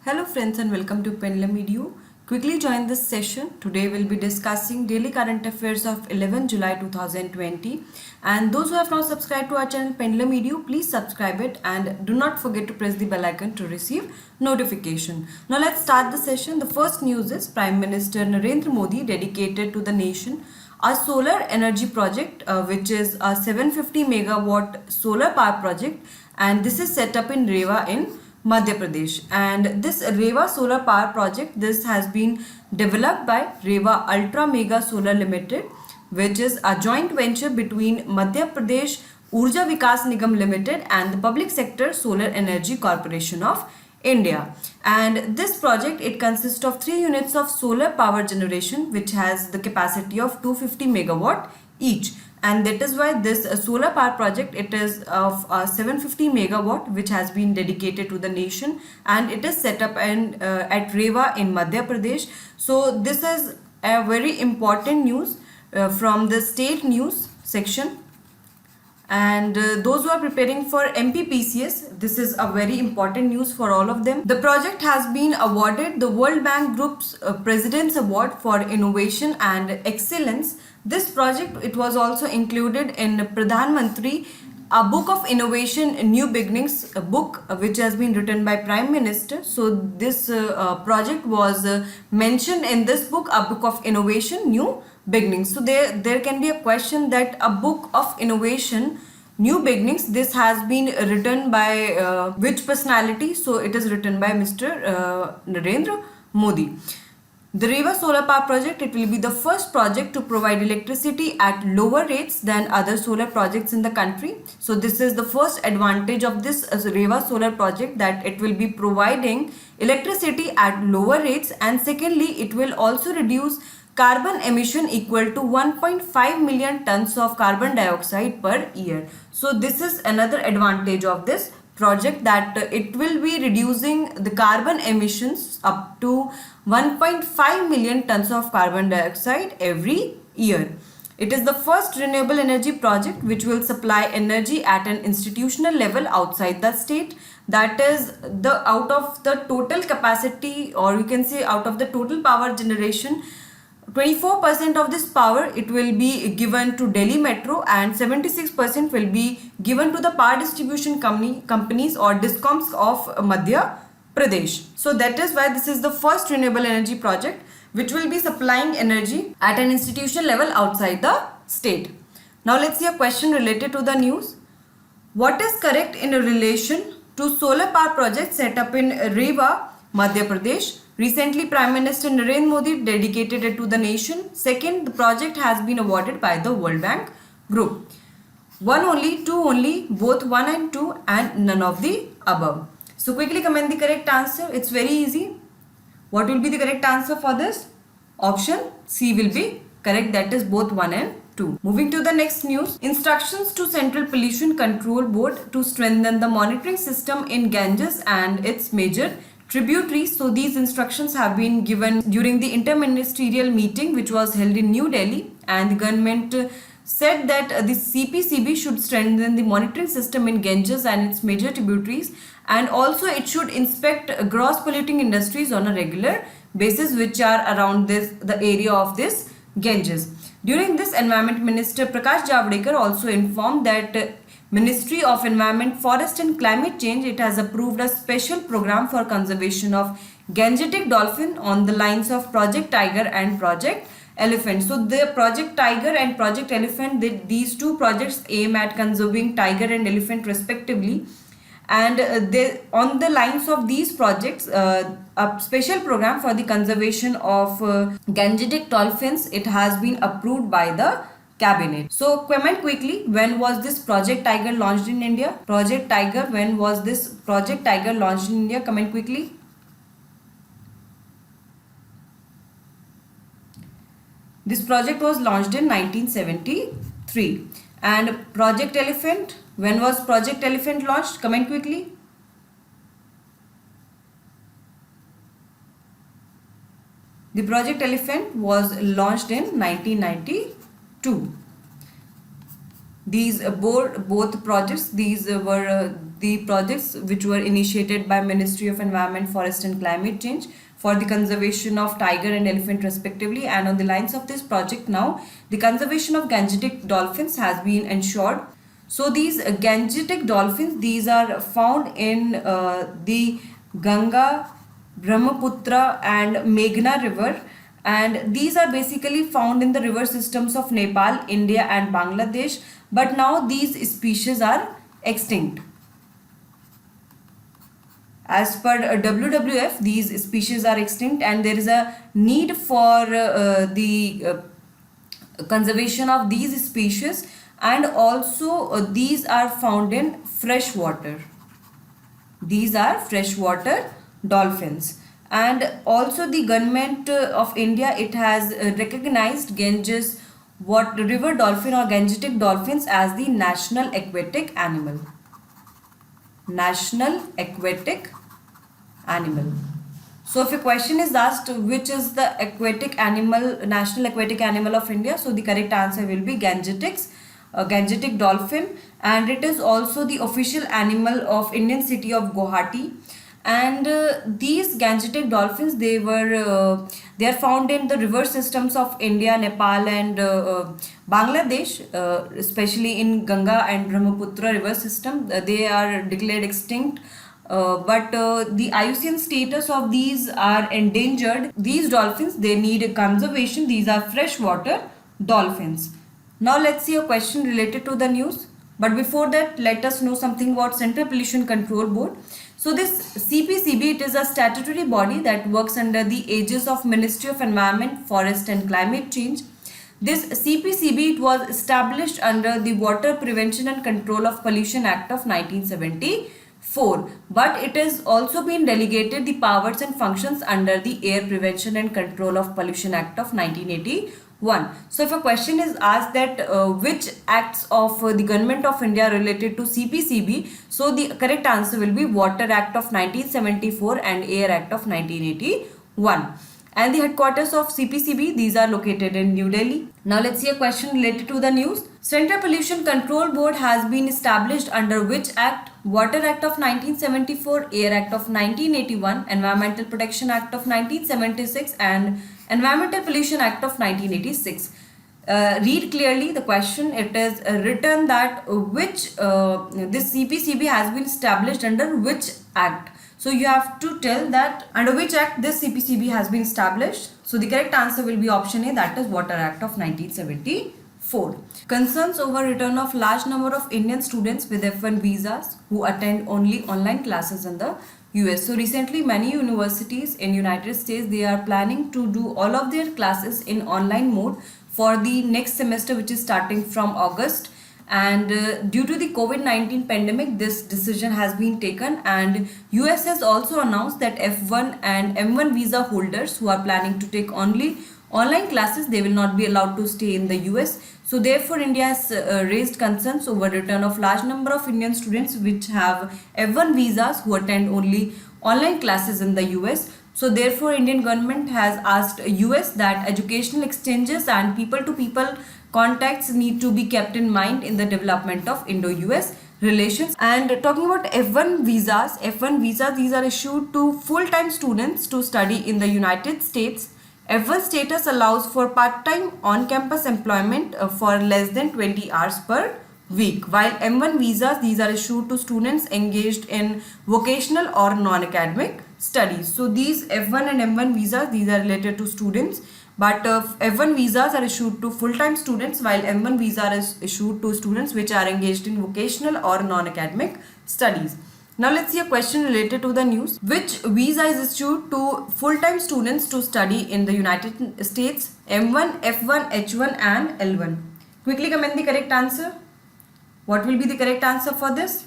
Hello friends and welcome to Pendulum Edu. Quickly join this session. Today we'll be discussing daily current affairs of 11 July 2020. And those who have not subscribed to our channel Pendulum Edu, please subscribe it and do not forget to press the bell icon to receive notification. Now let's start the session. The first news is Prime Minister Narendra Modi dedicated to the nation a solar energy project which is a 750 megawatt solar power project, and this is set up in Rewa in Madhya Pradesh. And this Rewa solar power project, this has been developed by Rewa Ultra Mega Solar Limited, which is a joint venture between Madhya Pradesh Urja Vikas Nigam Limited and the public sector Solar Energy Corporation of India. And this project, it consists of 3 units of solar power generation which has the capacity of 250 megawatt each, and that is why this solar power project, it is of 750 megawatt which has been dedicated to the nation, and it is set up at Rewa in Madhya Pradesh. So this is a very important news from the state news section. And those who are preparing for MPPCS, this is a very important news for all of them. The project has been awarded the World Bank Group's President's Award for Innovation and Excellence. This project, it was also included in Pradhan Mantri, a book of innovation, new beginnings, a book which has been written by Prime Minister. So this project was mentioned in this book, a book of innovation, new beginnings. So there can be a question that a book of innovation, new beginnings, this has been written by which personality? So it is written by Mr. Narendra Modi. The Rewa solar power project, it will be the first project to provide electricity at lower rates than other solar projects in the country. So this is the first advantage of this Rewa solar project, that it will be providing electricity at lower rates, and secondly, it will also reduce carbon emission equal to 1.5 million tons of carbon dioxide per year. So this is another advantage of this project, that it will be reducing the carbon emissions up to 1.5 million tons of carbon dioxide every year. It is the first renewable energy project which will supply energy at an institutional level outside the state. That is, the out of the total capacity, or you can say out of the total power generation, 24% of this power, it will be given to Delhi Metro, and 76% will be given to the power distribution companies or DISCOMs of Madhya Pradesh. So that is why this is the first renewable energy project which will be supplying energy at an institutional level outside the state. Now let's see a question related to the news. What is correct in relation to solar power project set up in Rewa, Madhya Pradesh? Recently, Prime Minister Narendra Modi dedicated it to the nation. Second, the project has been awarded by the World Bank Group. 1 only, 2 only, both 1 and 2, and none of the above. So quickly comment the correct answer. It's very easy. What will be the correct answer for this? Option C will be correct, that is both 1 and 2. Moving to the next news. Instructions to Central Pollution Control Board to strengthen the monitoring system in Ganges and its major tributaries. So these instructions have been given during the interministerial meeting which was held in New Delhi, and the government said that the CPCB should strengthen the monitoring system in Ganges and its major tributaries, and also it should inspect gross polluting industries on a regular basis which are around the area of this Ganges. During this, Environment Minister Prakash Javadekar also informed that Ministry of Environment, Forest and Climate Change, it has approved a special program for conservation of Gangetic dolphin on the lines of Project Tiger and Project Elephant. So the Project Tiger and Project Elephant, these two projects aim at conserving tiger and elephant respectively, and on the lines of these projects, a special program for the conservation of Gangetic dolphins, it has been approved by the Cabinet. So comment quickly, when was this Project Tiger launched in India? Project Tiger, when was this Project Tiger launched in India? Comment quickly. This project was launched in 1973. And Project Elephant, when was Project Elephant launched? Comment quickly. The Project Elephant was launched in 1992. These both projects, these were the projects which were initiated by Ministry of Environment, Forest and Climate Change for the conservation of tiger and elephant respectively. And on the lines of this project now, the conservation of Gangetic dolphins has been ensured. So these Gangetic dolphins, these are found in the Ganga, Brahmaputra and Meghna river, and these are basically found in the river systems of Nepal, India and Bangladesh, but now these species are extinct. As per WWF, these species are extinct and there is a need for the conservation of these species, and also these are found in fresh water. These are freshwater dolphins. And also the government of India, it has recognized Ganges river dolphin or Gangetic dolphins as the national aquatic animal. National aquatic animal. So if a question is asked which is the aquatic animal, national aquatic animal of India, so the correct answer will be Gangetic dolphin, and it is also the official animal of Indian city of Guwahati. And these Gangetic dolphins, they are found in the river systems of India, Nepal and Bangladesh, especially in Ganga and Brahmaputra river system. They are declared extinct, but the IUCN status of these are endangered. These dolphins, they need conservation. These are freshwater dolphins. Now let's see a question related to the news. But before that, let us know something about Central Pollution Control Board. So this CPCB, it is a statutory body that works under the aegis of Ministry of Environment, Forest and Climate Change. This CPCB, it was established under the Water Prevention and Control of Pollution Act of 1974, but it has also been delegated the powers and functions under the Air Prevention and Control of Pollution Act of 1981. So if a question is asked that which acts of the Government of India related to CPCB, so the correct answer will be Water Act of 1974 and Air Act of 1981. And the headquarters of CPCB, these are located in New Delhi. Now let's see a question related to the news. Central Pollution Control Board has been established under which act? Water Act of 1974, Air Act of 1981, Environmental Protection Act of 1976 and Environmental Pollution Act of 1986. Read clearly the question. It is written that which this CPCB has been established under which act. So you have to tell that under which act this CPCB has been established. So the correct answer will be option A, that is Water Act of 1974. Concerns over return of large number of Indian students with F1 visas who attend only online classes in the US. So recently many universities in United States, they are planning to do all of their classes in online mode for the next semester, which is starting from August. And due to the COVID-19 pandemic, this decision has been taken, and US has also announced that F1 and M1 visa holders who are planning to take only online classes, they will not be allowed to stay in the US. So therefore India has raised concerns over return of large number of Indian students which have F1 visas who attend only online classes in the US. So therefore Indian government has asked US that educational exchanges and people to people contacts need to be kept in mind in the development of Indo-US relations. And talking about F1 visas, these are issued to full-time students to study in the United States. F1 status allows for part-time on-campus employment for less than 20 hours per week, while M1 visas, these are issued to students engaged in vocational or non-academic studies. So these F1 and M1 visas, these are related to students, but F1 visas are issued to full-time students, while M1 visa is issued to students which are engaged in vocational or non-academic studies. Now let's see a question related to the news. Which visa is issued to full-time students to study in the United States? M1, F1, H1 and L1. Quickly comment the correct answer. What will be the correct answer for this?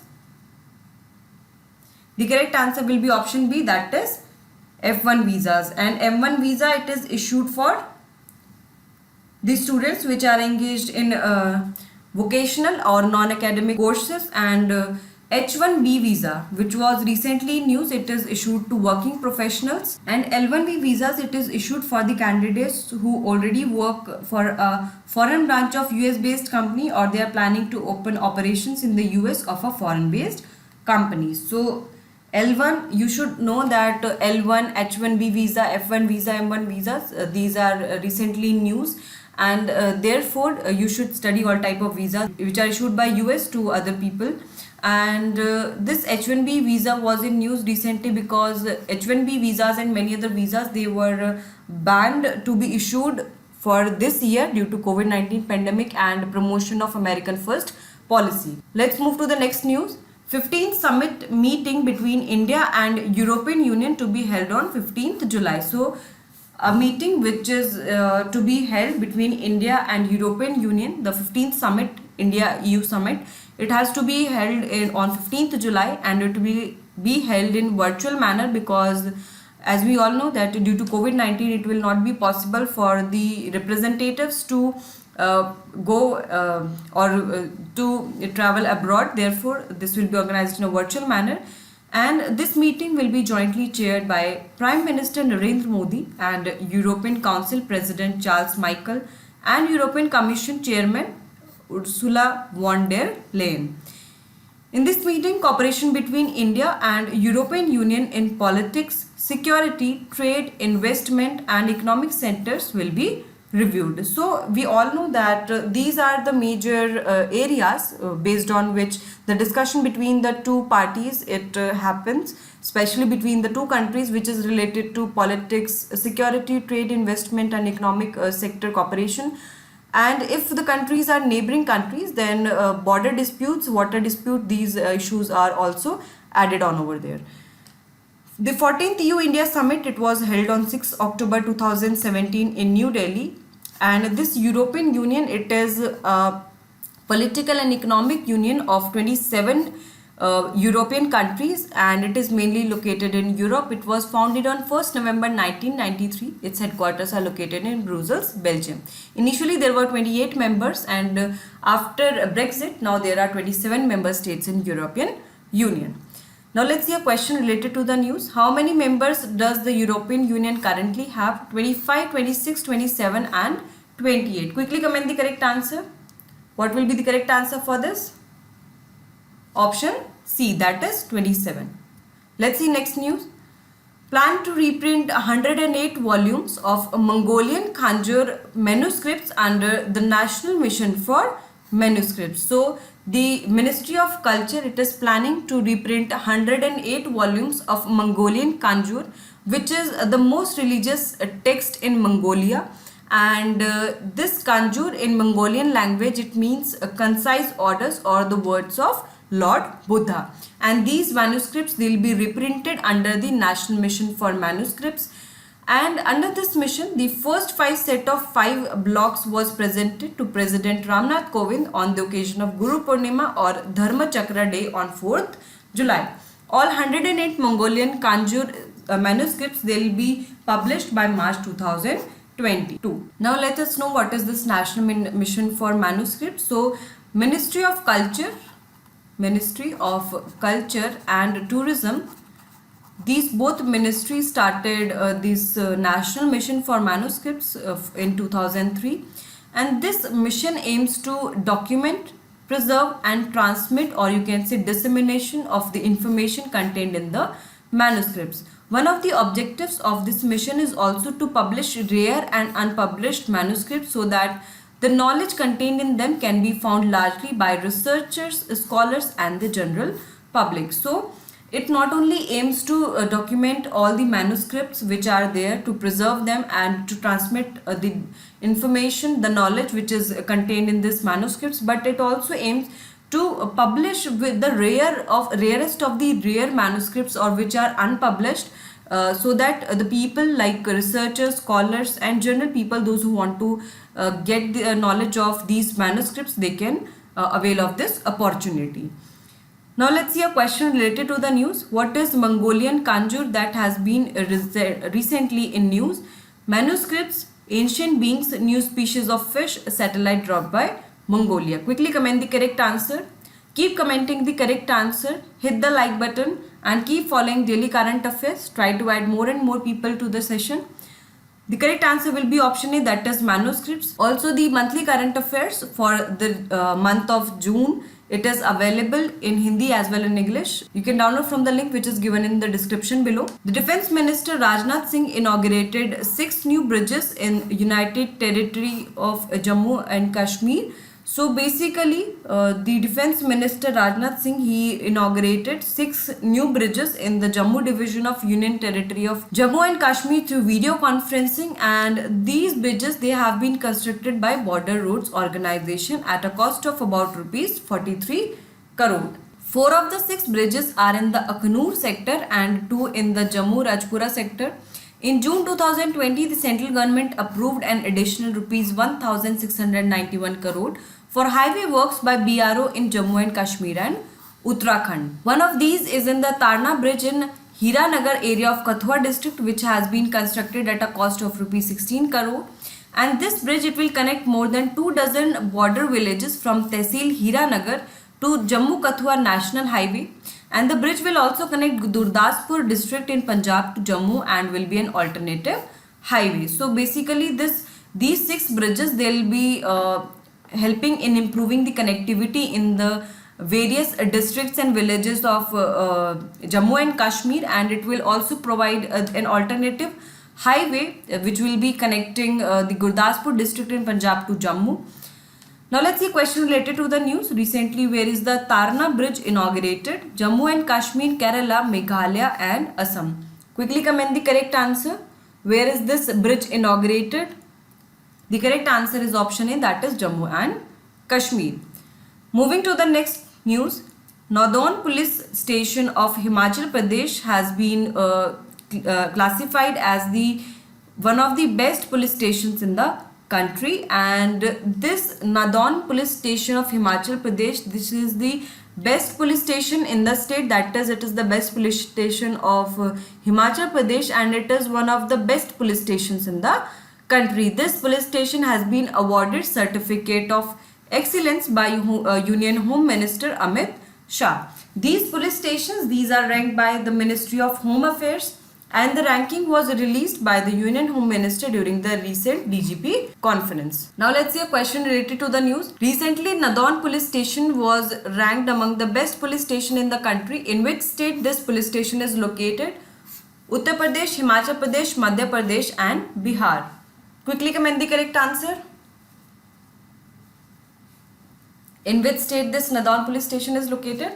The correct answer will be option B, that is F1 visas. And M1 visa, it is issued for the students which are engaged in vocational or non-academic courses, and H1B visa, which was recently in news, it is issued to working professionals, and L1B visas, it is issued for the candidates who already work for a foreign branch of US based company, or they are planning to open operations in the US of a foreign based companies. So L1, you should know that L1, H1B visa, F1 visa, M1 visas, these are recently in news, and therefore you should study all type of visas which are issued by US to other people. And this H1B visa was in news recently because H1B visas and many other visas, they were banned to be issued for this year due to COVID-19 pandemic and promotion of American First policy. Let's move to the next news. 15th summit meeting between India and European Union to be held on 15th July. So a meeting which is to be held between India and European Union, the 15th summit, India EU summit, it has to be held on 15th July, and it will be held in virtual manner because as we all know that due to COVID-19 it will not be possible for the representatives to to travel abroad. Therefore this will be organized in a virtual manner, and this meeting will be jointly chaired by Prime Minister Narendra Modi and European Council President Charles Michel and European Commission Chairman Ursula von der Leyen. In this meeting, cooperation between India and European Union in politics, security, trade, investment and economic centers will be reviewed. So we all know that these are the major areas based on which the discussion between the two parties happens, especially between the two countries, which is related to politics, security, trade, investment and economic sector cooperation. And if the countries are neighboring countries, then border disputes, water dispute, these issues are also added on over there. The 14th EU-India Summit, it was held on 6 October 2017 in New Delhi, and this European Union, it is a political and economic union of 27 European countries, and it is mainly located in Europe. It was founded on 1st November 1993. Its headquarters are located in Brussels, Belgium. Initially there were 28 members, and after Brexit, now there are 27 member states in European Union. Now let's see a question related to the news. How many members does the European Union currently have? 25, 26, 27 and 28. Quickly comment the correct answer. What will be the correct answer for this? Option C, that is 27. Let's see next news. Plan to reprint 108 volumes of Mongolian Khanjur manuscripts under the National Mission for Manuscripts. So the Ministry of Culture, it is planning to reprint 108 volumes of Mongolian Khanjur, which is the most religious text in Mongolia. And this Khanjur in Mongolian language, it means concise orders or the words of Lord Buddha. And these manuscripts, they will be reprinted under the National Mission for Manuscripts. And under this mission, the first 5 set of 5 blocks was presented to President Ramnath Kovind on the occasion of Guru Purnima or Dharma Chakra Day on 4th July. All 108 Mongolian Khanjur manuscripts, they will be published by March 2022. Now let us know what is this National Mission for Manuscripts. So Ministry of Culture and Tourism, these both ministries started this National Mission for Manuscripts in 2003, and this mission aims to document, preserve and transmit, or you can say dissemination of the information contained in the manuscripts. One of the objectives of this mission is also to publish rare and unpublished manuscripts so that the knowledge contained in them can be found largely by researchers, scholars and the general public. So it not only aims to document all the manuscripts which are there, to preserve them and to transmit the information, the knowledge which is contained in these manuscripts, but it also aims to publish with the rarest of the rare manuscripts or which are unpublished, so that the people like researchers, scholars and general people, those who want to get the knowledge of these manuscripts, they can avail of this opportunity. Now let's see a question related to the news. What is Mongolian Khanjur that has been recently in news? Manuscripts, ancient beings, new species of fish, satellite dropped by Mongolia. Quickly comment the correct answer. Keep commenting the correct answer. Hit the like button and keep following daily current affairs. Try to add more and more people to the session. The correct answer will be option A, that is manuscripts. Also the monthly current affairs for the month of June It is available in Hindi as well in English. You can download from the link which is given in the description below. The Defense Minister Rajnath Singh inaugurated 6 new bridges in United Territory of Jammu and Kashmir. So basically, the Defense Minister Rajnath Singh, he inaugurated 6 new bridges in the Jammu division of Union Territory of Jammu and Kashmir through video conferencing, and these bridges, they have been constructed by Border Roads Organization at a cost of about rupees 43 crore. 4 of the 6 bridges are in the Akhnur sector and 2 in the Jammu Rajpura sector. In June 2020, the central government approved an additional rupees 1691 crore for highway works by BRO in Jammu and Kashmir and Uttarakhand. One of these is in the Tarna bridge in Hiranagar area of Kathua district, which has been constructed at a cost of rupees 16 crore. And this bridge, it will connect more than 2 dozen border villages from Tehsil Hiranagar to Jammu Kathua National Highway. And the bridge will also connect Gurdaspur district in Punjab to Jammu and will be an alternative highway. So basically these 6 bridges, they'll be helping in improving the connectivity in the various districts and villages of Jammu and Kashmir, and it will also provide an alternative highway which will be connecting the Gurdaspur district in Punjab to Jammu. Now let's see a question related to the news. Recently, where is the Tarna bridge inaugurated? Jammu and Kashmir, Kerala, Meghalaya and Assam. Quickly comment the correct answer. Where is this bridge inaugurated? The correct answer is option A, that is Jammu and Kashmir. Moving to the next news. Naudon police station of Himachal Pradesh has been classified as the one of the best police stations in the country, and this Naudon police station of Himachal Pradesh, this is the best police station in the state, that is, it is the best police station of Himachal Pradesh, and it is one of the best police stations in the country. This police station has been awarded certificate of excellence by Union Home Minister Amit Shah. These police stations, these are ranked by the Ministry of Home Affairs, and the ranking was released by the Union Home Minister during the recent DGP conference. Now let's see a question related to the news. Recently, Naudon police station was ranked among the best police station in the country. In which state this police station is located? Uttar Pradesh, Himachal Pradesh, Madhya Pradesh and Bihar. Quickly comment the correct answer. In which state this Naudon police station is located?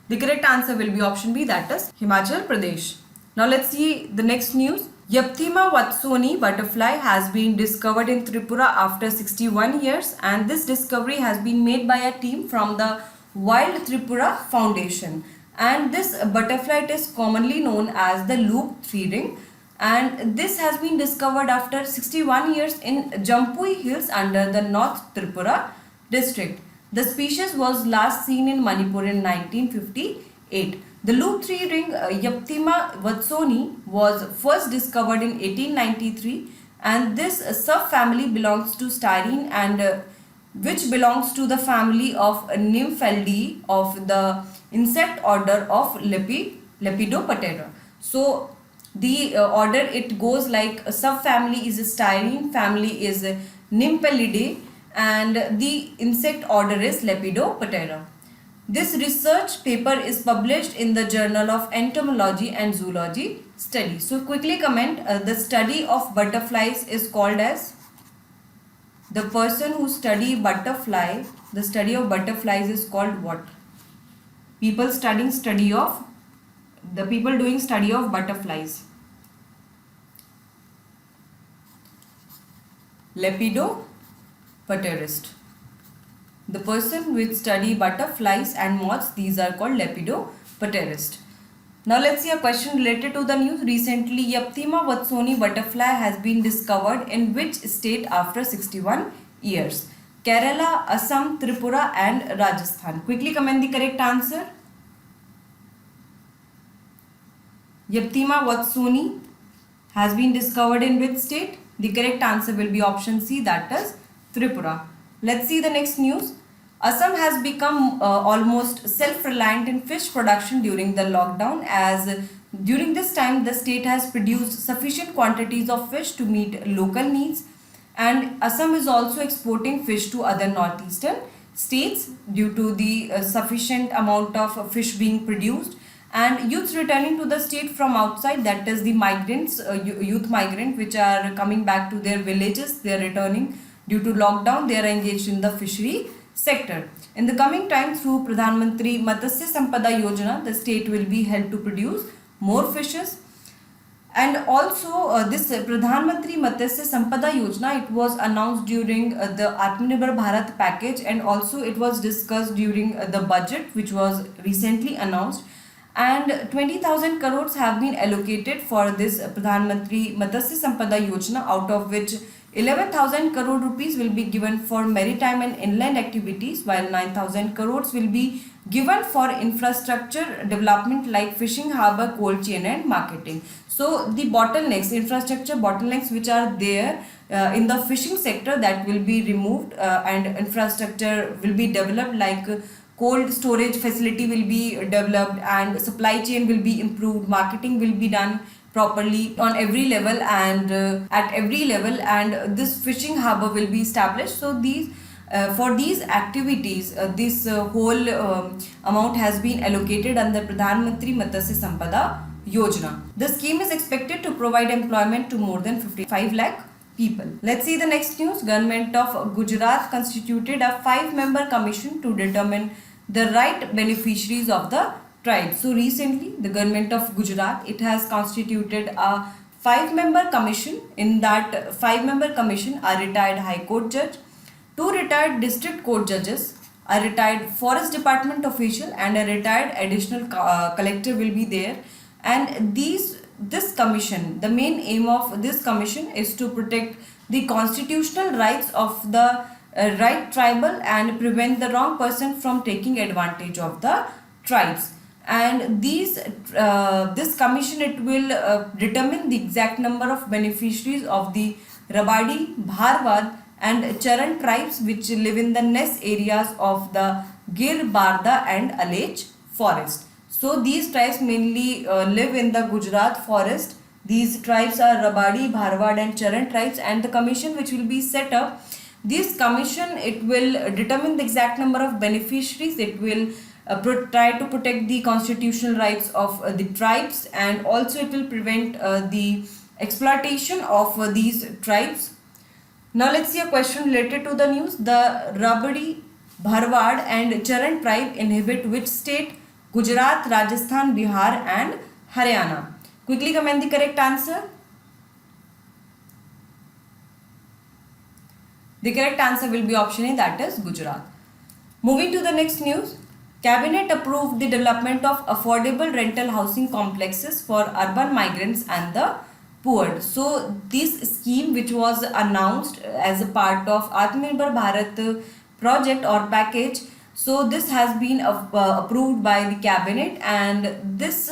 The correct answer will be option B, that is Himachal Pradesh. Now let's see the next news. Yapthima Watsoni butterfly has been discovered in Tripura after 61 years, and this discovery has been made by a team from the Wild Tripura Foundation. And this butterfly is commonly known as the loop 3 ring, and this has been discovered after 61 years in Jampui Hills under the North Tripura district. The species was last seen in Manipur in 1958. The loop 3 ring Yapthima Watsoni was first discovered in 1893, and this subfamily belongs to styrene, and which belongs to the family of Nymphalidae of the insect order of Lepidoptera. So the order, it goes like a subfamily is styrene, family is Nymphalidae, and the insect order is Lepidoptera. This research paper is published in the Journal of Entomology and Zoology Study. So quickly comment, the study of butterflies is called as, the person who study butterfly, the study of butterflies is called what? The people doing study of butterflies. Lepidopterist. The person which study butterflies and moths, these are called lepidopterist. Now let's see a question related to the news. Recently, Yapthima Watsoni butterfly has been discovered in which state after 61 years? Kerala, Assam, Tripura and Rajasthan. Quickly comment the correct answer. Yapthima Watsoni has been discovered in which state? The correct answer will be option C, that is Tripura. Let's see the next news. Assam has become almost self-reliant in fish production during the lockdown, as during this time the state has produced sufficient quantities of fish to meet local needs, and Assam is also exporting fish to other northeastern states due to the sufficient amount of fish being produced, and youths returning to the state from outside, that is the migrants, youth migrant which are coming back to their villages, they are returning due to lockdown, they are engaged in the fishery sector. In the coming time, through Pradhan Mantri Matsya Sampada Yojana, the state will be held to produce more fishes. And also this Pradhan Mantri Matsya Sampada Yojana, it was announced during the Atmanirbhar Bharat package, and also it was discussed during the budget which was recently announced, and 20,000 crores have been allocated for this Pradhan Mantri Matsya Sampada Yojana, out of which 11,000 crore rupees will be given for maritime and inland activities, while 9,000 crores will be given for infrastructure development like fishing harbour, cold chain and marketing. So the bottlenecks, infrastructure bottlenecks which are there in the fishing sector, that will be removed, and infrastructure will be developed, like cold storage facility will be developed, and supply chain will be improved, marketing will be done properly on every level, and at every level, and this fishing harbour will be established. So these for these activities, this whole amount has been allocated under Pradhan Mantri Matsya Sampada Yojana. The scheme is expected to provide employment to more than 55 lakh people. Let's see the next news. Government of Gujarat constituted a 5-member commission to determine the right beneficiaries of the tribe. So recently the government of Gujarat, it has constituted a 5-member commission. In that 5-member commission, a retired High Court judge, 2 retired district court judges, a retired forest department official and a retired additional collector will be there. And this commission, the main aim of this commission is to protect the constitutional rights of the right tribal and prevent the wrong person from taking advantage of the tribes. And this commission, it will determine the exact number of beneficiaries of the Rabadi, Bharwad and Charan tribes which live in the nest areas of the Gir, Barda and Alech forest. So these tribes mainly live in the Gujarat forest. These tribes are Rabadi, Bharwad and Charan tribes, and the commission which will be set up, this commission, it will determine the exact number of beneficiaries. It will try to protect the constitutional rights of the tribes, and also it will prevent the exploitation of these tribes. Now let's see a question related to the news. The Rabadi, Bharwad and Charan tribe inhabit which state? Gujarat, Rajasthan, Bihar and Haryana. Quickly comment the correct answer. The correct answer will be option A, that is Gujarat. Moving to the next news. Cabinet approved the development of affordable rental housing complexes for urban migrants and the poor. So this scheme which was announced as a part of Atmanirbhar Bharat project or package, so this has been approved by the cabinet, and this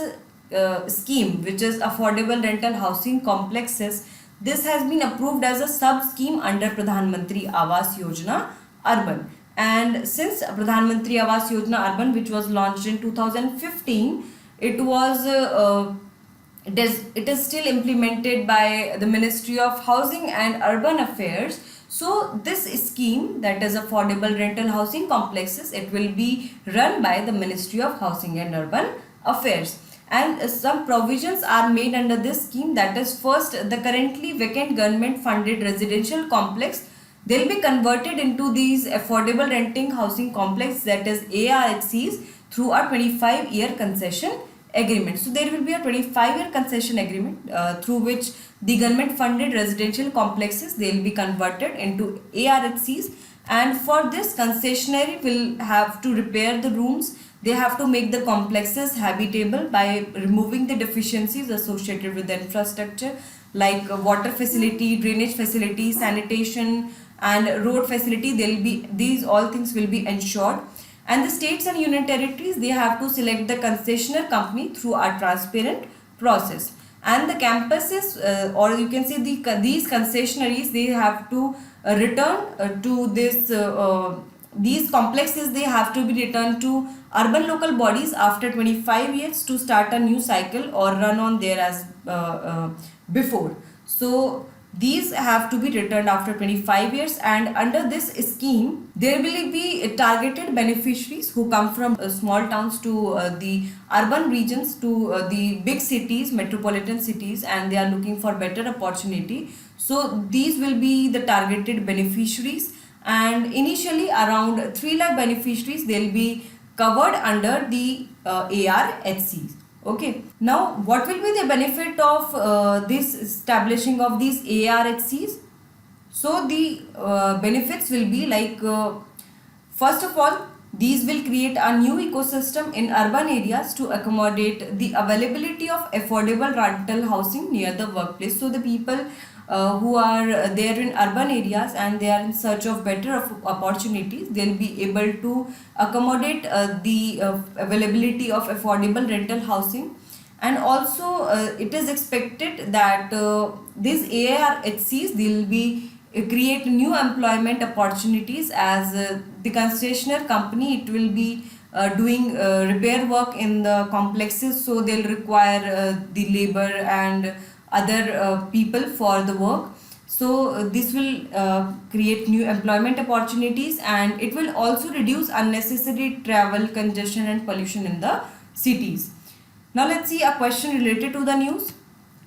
scheme which is affordable rental housing complexes, this has been approved as a sub scheme under Pradhan Mantri Awas Yojana Urban. And since Pradhan Mantri Awas Yojana Urban, which was launched in 2015, it is still implemented by the Ministry of Housing and Urban Affairs. So this scheme, that is affordable rental housing complexes, it will be run by the Ministry of Housing and Urban Affairs. And some provisions are made under this scheme. That is, first, the currently vacant government funded residential complex, they'll be converted into these affordable renting housing complex, that is ARHCs, through a 25-year concession agreement. So there will be a 25-year concession agreement through which the government funded residential complexes, they will be converted into ARHCs, and for this concessionary will have to repair the rooms, they have to make the complexes habitable by removing the deficiencies associated with the infrastructure like water facility, drainage facility, sanitation and road facility. These all things will be ensured. And the states and union territories, they have to select the concessionaire company through a transparent process. And the campuses or you can say these concessionaries, they have to return to this these complexes, they have to be returned to urban local bodies after 25 years to start a new cycle or run on there as before. So These have to be returned after 25 years, and under this scheme there will be targeted beneficiaries who come from small towns to the urban regions to the big cities, metropolitan cities, and they are looking for better opportunity. So these will be the targeted beneficiaries, and initially around 3 lakh beneficiaries they'll be covered under the ARHCs. Okay, now what will be the benefit of this establishing of these ARHCs? So the benefits will be like, first of all, these will create a new ecosystem in urban areas to accommodate the availability of affordable rental housing near the workplace. So the people who are there in urban areas and they are in search of better opportunities, they'll be able to accommodate the availability of affordable rental housing. And also it is expected that these ARHCs will be create new employment opportunities, as the concessionaire company, it will be doing repair work in the complexes, so they'll require the labor and other people for the work. So this will create new employment opportunities, and it will also reduce unnecessary travel congestion and pollution in the cities. Now let's see a question related to the news.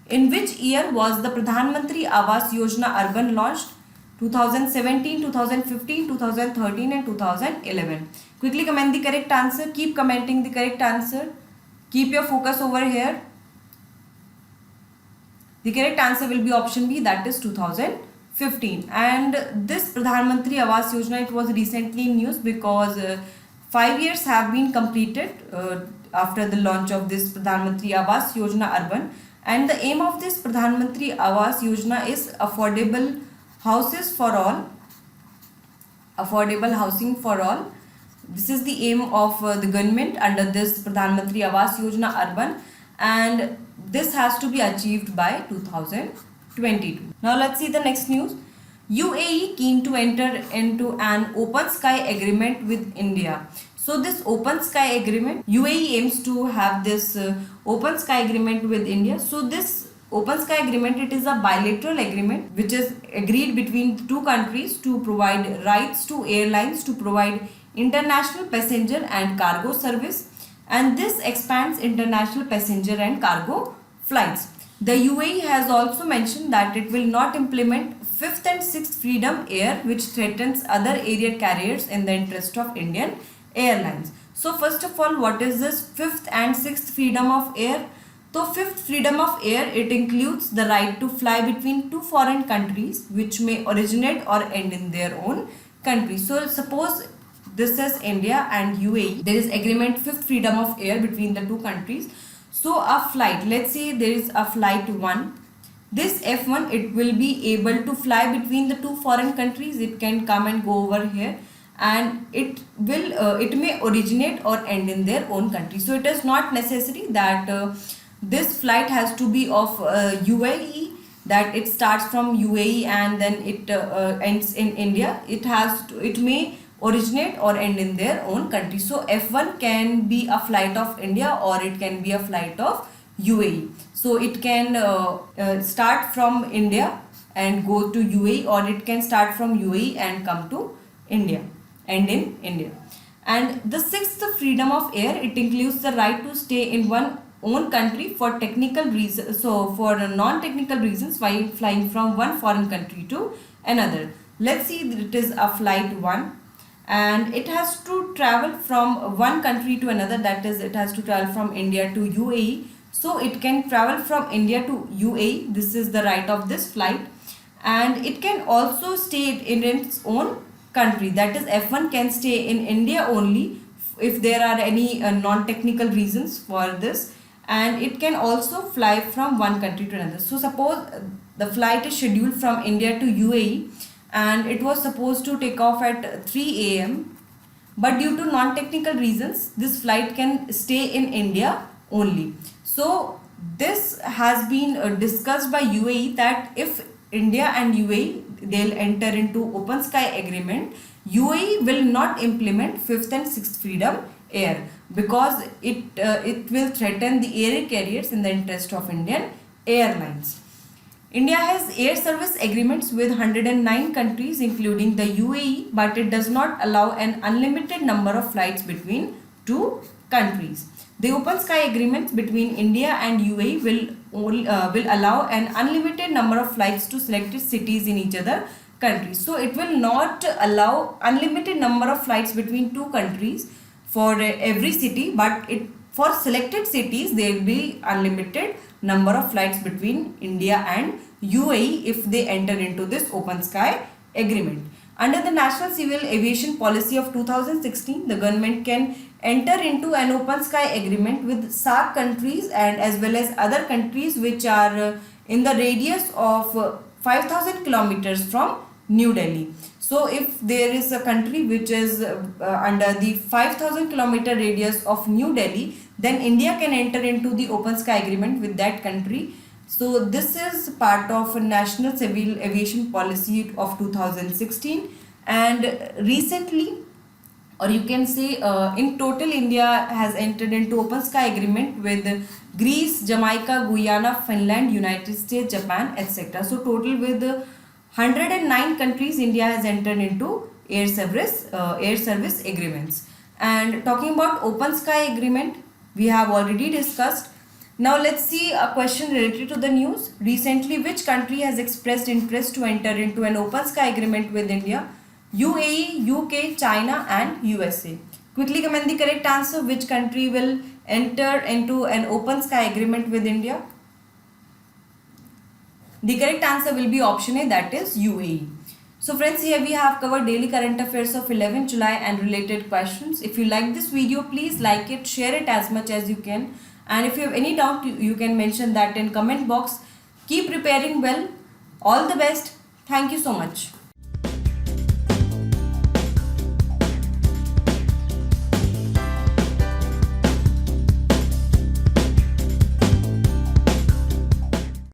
In which year was the Pradhan Mantri Awas Yojana Urban launched? 2017, 2015, 2013 and 2011. Quickly comment the correct answer. Keep commenting the correct answer. Keep your focus over here. The correct answer will be option B, that is 2015. And this Pradhan Mantri Awas Yojana, it was recently in news because 5 years have been completed after the launch of this Pradhan Mantri Awas Yojana Urban. And the aim of this Pradhan Mantri Awas Yojana is affordable houses for all, affordable housing for all. This is the aim of the government under this Pradhan Mantri Awas Yojana Urban, and this has to be achieved by 2022. Now let's see the next news. UAE keen to enter into an open sky agreement with India. So this open sky agreement, UAE aims to have this open sky agreement with India. So this open sky agreement, it is a bilateral agreement which is agreed between two countries to provide rights to airlines to provide international passenger and cargo service, and this expands international passenger and cargo flights. The UAE has also mentioned that it will not implement 5th and 6th Freedom Air, which threatens other air carriers, in the interest of Indian airlines. So first of all, what is this 5th and 6th Freedom of Air? So 5th Freedom of Air, it includes the right to fly between two foreign countries which may originate or end in their own country. So suppose this is India and UAE, there is agreement 5th Freedom of Air between the two countries. So a flight, let's say there is a flight 1. This F1, it will be able to fly between the two foreign countries. It can come and go over here, and it will it may originate or end in their own country. So it is not necessary that this flight has to be of UAE, that it starts from UAE and then it ends in India. It may originate or end in their own country. So F1 can be a flight of India or it can be a flight of UAE. So it can start from India and go to UAE, or it can start from UAE and come to India, end in India. And the 6th Freedom of Air, it includes the right to stay in one own country for technical reasons, so for non-technical reasons, while flying from one foreign country to another. Let's see, it is a flight 1 and it has to travel from one country to another, that is it has to travel from India to UAE. So it can travel from India to UAE, this is the right of this flight, and it can also stay in its own country, that is F1 can stay in India only if there are any non-technical reasons for this, and it can also fly from one country to another. So suppose the flight is scheduled from India to UAE and it was supposed to take off at 3 a.m. but due to non-technical reasons this flight can stay in India only. So this has been discussed by UAE that if India and UAE they'll enter into open sky agreement, UAE will not implement 5th and 6th Freedom Air because it will threaten the air carriers in the interest of Indian airlines. India has air service agreements with 109 countries including the UAE, but it does not allow an unlimited number of flights between two countries. The open sky agreements between India and UAE will allow an unlimited number of flights to selected cities in each other countries. So it will not allow unlimited number of flights between two countries for every city, but for selected cities there will be unlimited number of flights between India and UAE if they enter into this open sky agreement. Under the National Civil Aviation Policy of 2016, the government can enter into an open sky agreement with SAARC countries and as well as other countries which are in the radius of 5,000 kilometers from New Delhi. So if there is a country which is under the 5,000 kilometer radius of New Delhi, then India can enter into the open sky agreement with that country. So this is part of a National Civil Aviation Policy of 2016, and recently, or you can say in total, India has entered into open sky agreement with Greece, Jamaica, Guyana, Finland, United States, Japan, etc. So total with 109 countries, India has entered into air service agreements. And talking about open sky agreement, we have already discussed. Now let's see a question related to the news. Recently, which country has expressed interest to enter into an open sky agreement with India? UAE, UK, China and USA. Quickly comment the correct answer. Which country will enter into an open sky agreement with India? The correct answer will be option A, that is UAE. So friends, here we have covered daily current affairs of 11 July and related questions. If you like this video, please like it, share it as much as you can. And if you have any doubt, you can mention that in comment box. Keep preparing well. All the best. Thank you so much.